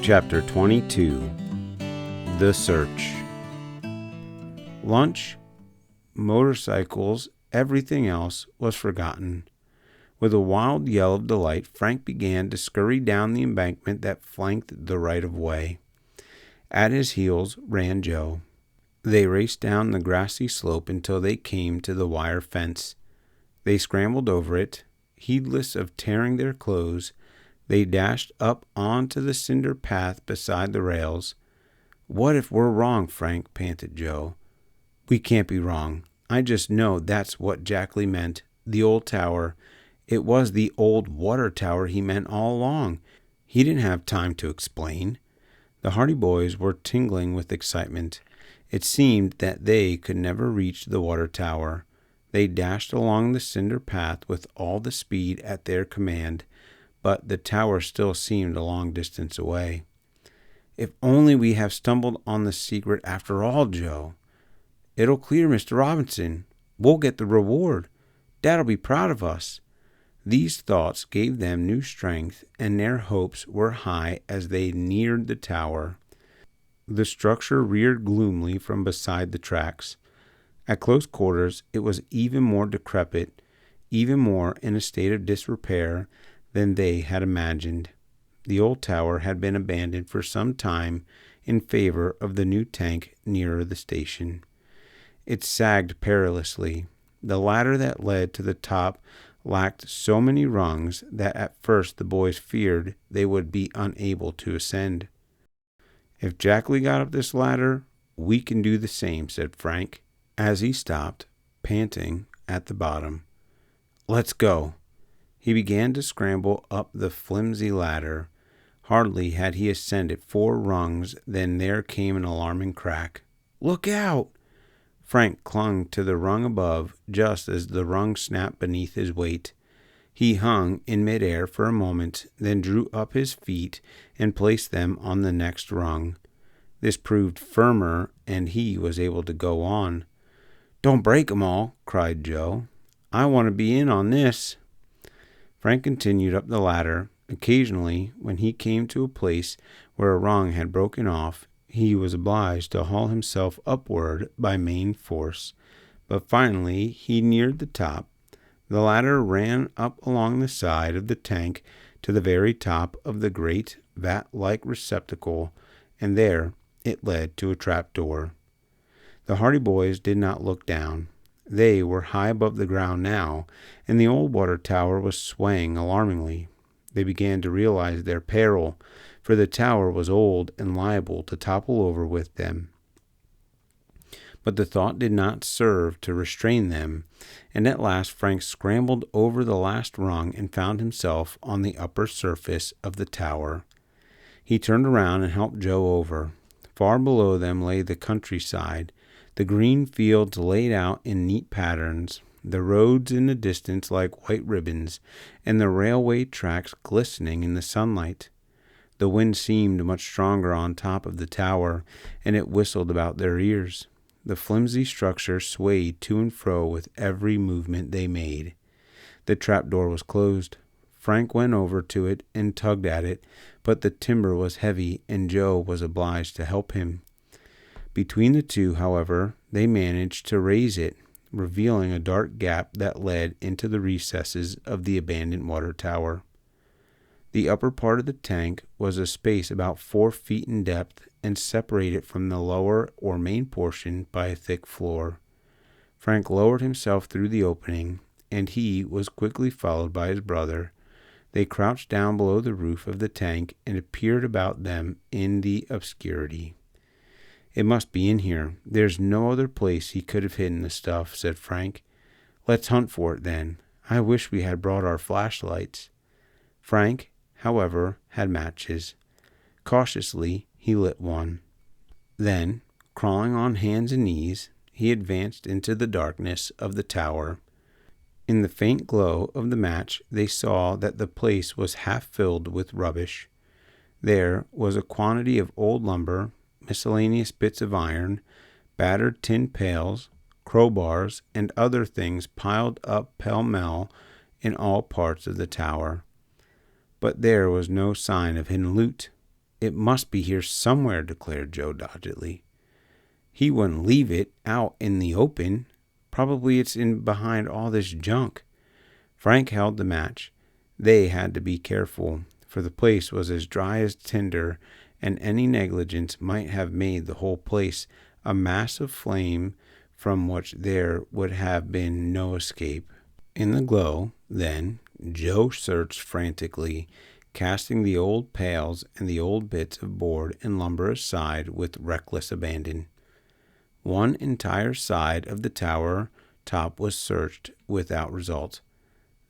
Chapter 22. The Search. Lunch, motorcycles, everything else was forgotten. With a wild yell of delight, Frank began to scurry down the embankment that flanked the right-of-way. At his heels ran Joe. They raced down the grassy slope until they came to the wire fence. They scrambled over it, heedless of tearing their clothes. They dashed up onto the cinder path beside the rails. "What if we're wrong, Frank?" panted Joe. "We can't be wrong. I just know that's what Jackley meant. The old tower. It was the old water tower he meant all along. He didn't have time to explain." The Hardy boys were tingling with excitement. It seemed that they could never reach the water tower. They dashed along the cinder path with all the speed at their command, but the tower still seemed a long distance away. "If only we have stumbled on the secret after all, Joe. It'll clear Mr. Robinson. We'll get the reward. Dad'll be proud of us." These thoughts gave them new strength, and their hopes were high as they neared the tower. The structure reared gloomily from beside the tracks. At close quarters, it was even more decrepit, even more in a state of disrepair than they had imagined. The old tower had been abandoned for some time in favor of the new tank nearer the station. It sagged perilously. The ladder that led to the top lacked so many rungs that at first the boys feared they would be unable to ascend. "If Jackley got up this ladder, we can do the same," said Frank, as he stopped, panting, at the bottom. "Let's go." He began to scramble up the flimsy ladder. Hardly had he ascended 4 rungs than there came an alarming crack. "Look out!" Frank clung to the rung above just as the rung snapped beneath his weight. He hung in midair for a moment, then drew up his feet and placed them on the next rung. This proved firmer, and he was able to go on. "Don't break 'em all," cried Joe. "I want to be in on this." Frank continued up the ladder. Occasionally, when he came to a place where a rung had broken off, he was obliged to haul himself upward by main force. But finally he neared the top. The ladder ran up along the side of the tank to the very top of the great vat-like receptacle, and there it led to a trapdoor. The Hardy boys did not look down. They were high above the ground now, and the old water tower was swaying alarmingly. They began to realize their peril, for the tower was old and liable to topple over with them. But the thought did not serve to restrain them, and at last Frank scrambled over the last rung and found himself on the upper surface of the tower. He turned around and helped Joe over. Far below them lay the countryside, the green fields laid out in neat patterns, the roads in the distance like white ribbons, and the railway tracks glistening in the sunlight. The wind seemed much stronger on top of the tower, and it whistled about their ears. The flimsy structure swayed to and fro with every movement they made. The trapdoor was closed. Frank went over to it and tugged at it, but the timber was heavy, and Joe was obliged to help him. Between the two, however, they managed to raise it, revealing a dark gap that led into the recesses of the abandoned water tower. The upper part of the tank was a space about 4 feet in depth and separated from the lower or main portion by a thick floor. Frank lowered himself through the opening, and he was quickly followed by his brother. They crouched down below the roof of the tank and peered about them in the obscurity. "It must be in here. There's no other place he could have hidden the stuff," said Frank. "Let's hunt for it, then. I wish we had brought our flashlights." Frank, however, had matches. Cautiously, he lit one. Then, crawling on hands and knees, he advanced into the darkness of the tower. In the faint glow of the match, they saw that the place was half filled with rubbish. There was a quantity of old lumber, miscellaneous bits of iron, battered tin pails, crowbars, and other things piled up pell-mell in all parts of the tower. But there was no sign of hidden loot. It must be here somewhere, declared Joe doggedly. He wouldn't leave it out in the open. Probably it's in behind all this junk. Frank held the match. They had to be careful, for the place was as dry as tinder, and any negligence might have made the whole place a mass of flame from which there would have been no escape. In the glow, then, Joe searched frantically, casting the old pails and the old bits of board and lumber aside with reckless abandon. One entire side of the tower top was searched without result.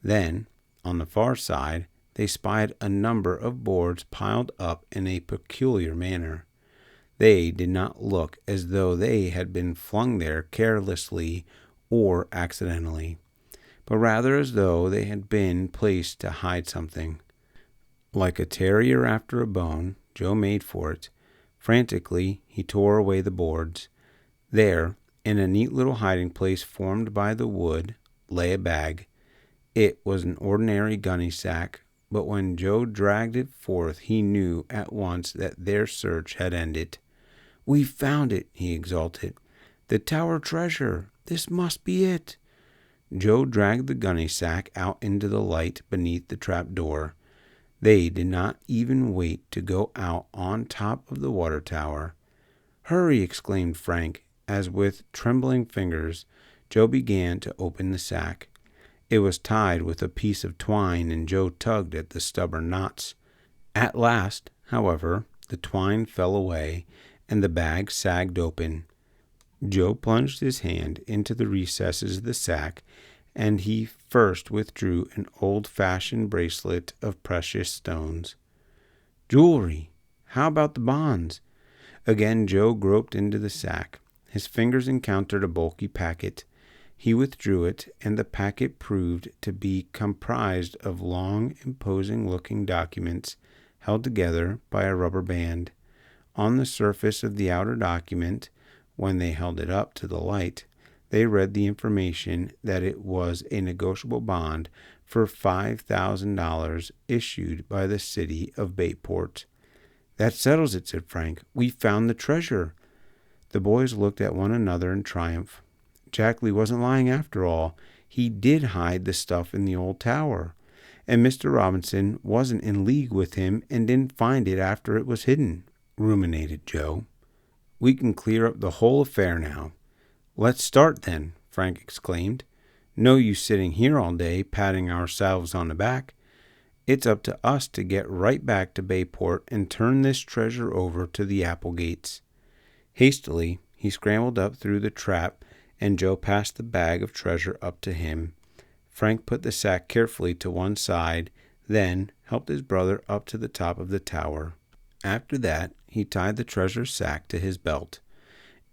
Then, on the far side, they spied a number of boards piled up in a peculiar manner. They did not look as though they had been flung there carelessly or accidentally, but rather as though they had been placed to hide something. Like a terrier after a bone, Joe made for it. Frantically, he tore away the boards. There, in a neat little hiding place formed by the wood, lay a bag. It was an ordinary gunny sack, but when Joe dragged it forth, he knew at once that their search had ended. "We've found it," he exulted. "The tower treasure. This must be it." Joe dragged the gunny sack out into the light beneath the trap door. They did not even wait to go out on top of the water tower. "Hurry!" exclaimed Frank, as with trembling fingers Joe began to open the sack. It was tied with a piece of twine, and Joe tugged at the stubborn knots. At last, however, the twine fell away, and the bag sagged open. Joe plunged his hand into the recesses of the sack, and he first withdrew an old-fashioned bracelet of precious stones. "Jewelry! How about the bonds?" Again Joe groped into the sack. His fingers encountered a bulky packet. He withdrew it, and the packet proved to be comprised of long, imposing-looking documents held together by a rubber band. On the surface of the outer document, when they held it up to the light, they read the information that it was a negotiable bond for $5,000 issued by the city of Bayport. "That settles it," said Frank. "We found the treasure." The boys looked at one another in triumph. Jack Lee wasn't lying after all. He did hide the stuff in the old tower, and Mr. Robinson wasn't in league with him and didn't find it after it was hidden, ruminated Joe. "We can clear up the whole affair now." "Let's start then," Frank exclaimed. "No use sitting here all day patting ourselves on the back. It's up to us to get right back to Bayport and turn this treasure over to the Applegates." Hastily, he scrambled up through the trap, and Joe passed the bag of treasure up to him. Frank put the sack carefully to one side, then helped his brother up to the top of the tower. After that, he tied the treasure sack to his belt,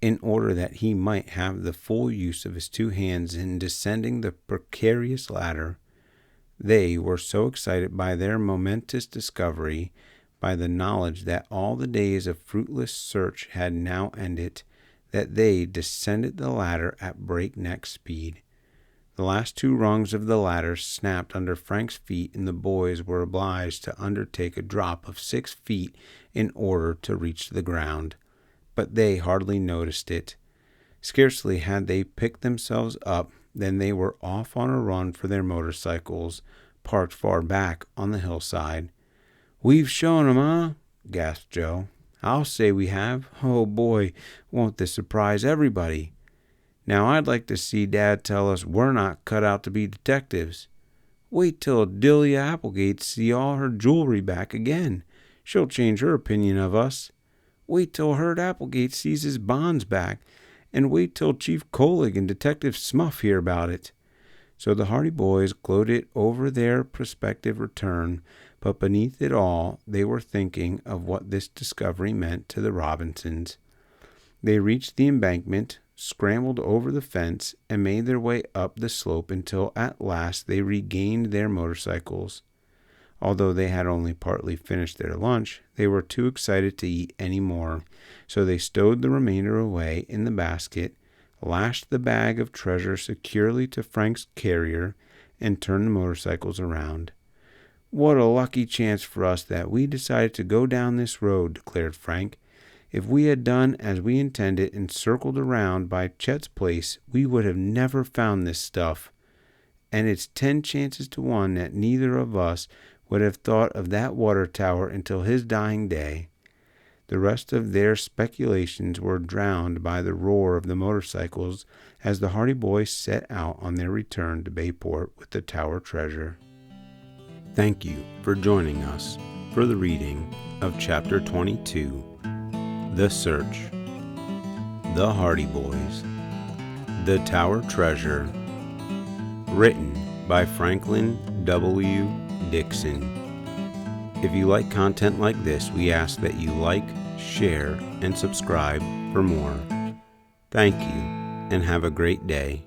in order that he might have the full use of his two hands in descending the precarious ladder. They were so excited by their momentous discovery, by the knowledge that all the days of fruitless search had now ended, that they descended the ladder at breakneck speed. The last two rungs of the ladder snapped under Frank's feet, and the boys were obliged to undertake a drop of 6 feet in order to reach the ground. But they hardly noticed it. Scarcely had they picked themselves up than they were off on a run for their motorcycles, parked far back on the hillside. "We've shown 'em, huh?" gasped Joe. "I'll say we have. Oh, boy, won't this surprise everybody. Now I'd like to see Dad tell us we're not cut out to be detectives. Wait till Delia Applegate see all her jewelry back again. She'll change her opinion of us. Wait till Herd Applegate sees his bonds back, and wait till Chief Colig and Detective Smuff hear about it." So the Hardy boys gloated over their prospective return, but beneath it all they were thinking of what this discovery meant to the Robinsons. They reached the embankment, scrambled over the fence, and made their way up the slope until at last they regained their motorcycles. Although they had only partly finished their lunch, they were too excited to eat any more, so they stowed the remainder away in the basket, lashed the bag of treasure securely to Frank's carrier, and turned the motorcycles around. "What a lucky chance for us that we decided to go down this road," declared Frank. "If we had done as we intended and circled around by Chet's place, we would have never found this stuff. And it's 10 chances to 1 that neither of us would have thought of that water tower until his dying day." The rest of their speculations were drowned by the roar of the motorcycles as the Hardy boys set out on their return to Bayport with the tower treasure. Thank you for joining us for the reading of Chapter 22, The Search, The Hardy Boys, The Tower Treasure, written by Franklin W. Dixon. If you like content like this, we ask that you like, share, and subscribe for more. Thank you, and have a great day.